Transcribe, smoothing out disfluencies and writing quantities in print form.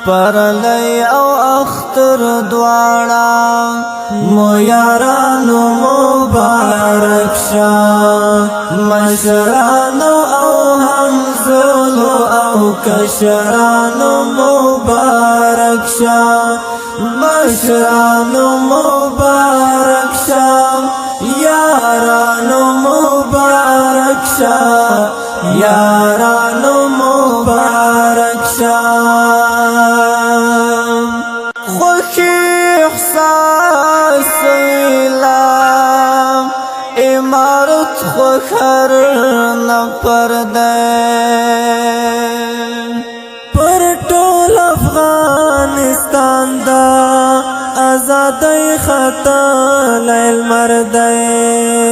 سپرلی او اختر دواړه مو یارانو مبارک شه مشرانو او همزولو او کشرانو مبارک شه مشرانو مبارک شه یارانو مبارک شه یارانو مبارک شه خوشی احساس ویلام امارت خوخر نپر دے پر ټول افغانستان دا آزادی خطا لیل مردے